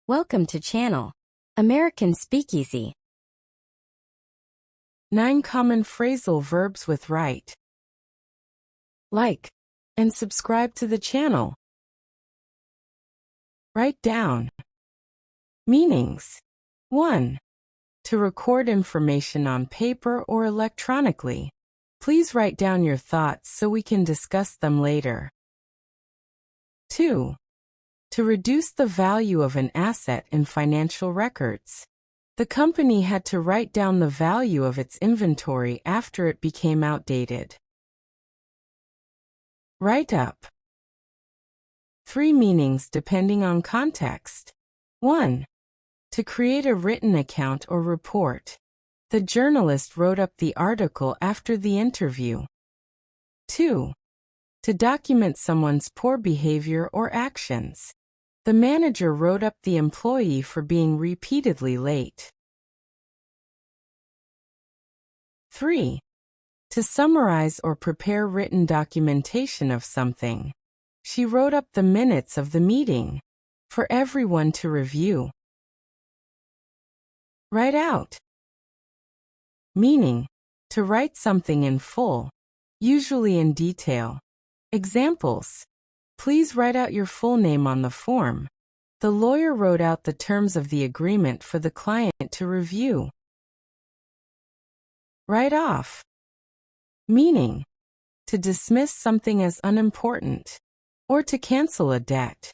Welcome to channel American Speakeasy. 9 common phrasal verbs with right. Like and subscribe to the channel. Write down. Meanings. 1. To record information on paper or electronically. Please write down your thoughts so we can discuss them later. 2. To reduce the value of an asset in financial records. The company had to write down the value of its inventory after it became outdated. Write up. 3 meanings depending on context. 1. To create a written account or report. The journalist wrote up the article after the interview. 2. To document someone's poor behavior or actions. The manager wrote up the employee for being repeatedly late. 3. To summarize or prepare written documentation of something. She wrote up the minutes of the meeting for everyone to review. Write out. Meaning, to write something in full, usually in detail. Examples. Please write out your full name on the form. The lawyer wrote out the terms of the agreement for the client to review. Write off. Meaning, to dismiss something as unimportant, or to cancel a debt.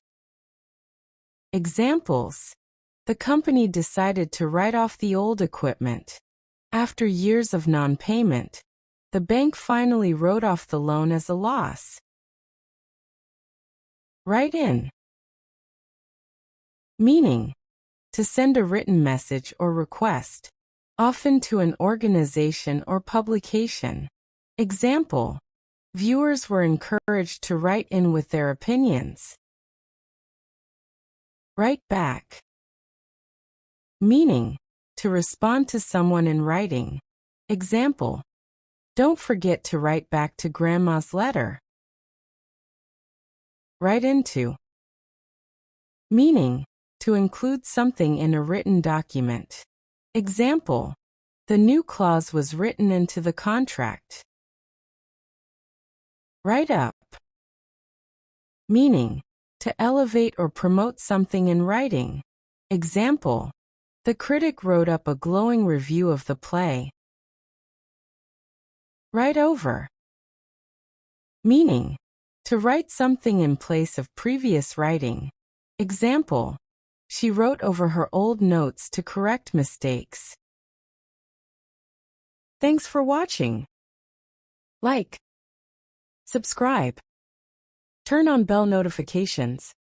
Examples. The company decided to write off the old equipment. After years of non-payment, the bank finally wrote off the loan as a loss. Write in. Meaning, to send a written message or request, often to an organization or publication. Example. Viewers were encouraged to write in with their opinions. Write back. Meaning, to respond to someone in writing. Example. Don't forget to write back to Grandma's letter. Write into. Meaning, to include something in a written document. Example. The new clause was written into the contract. Write up. Meaning, to elevate or promote something in writing. Example. The critic wrote up a glowing review of the play. Write over. Meaning, to write something in place of previous writing. Example. She wrote over her old notes to correct mistakes. Thanks for watching. Like, subscribe, turn on bell notifications.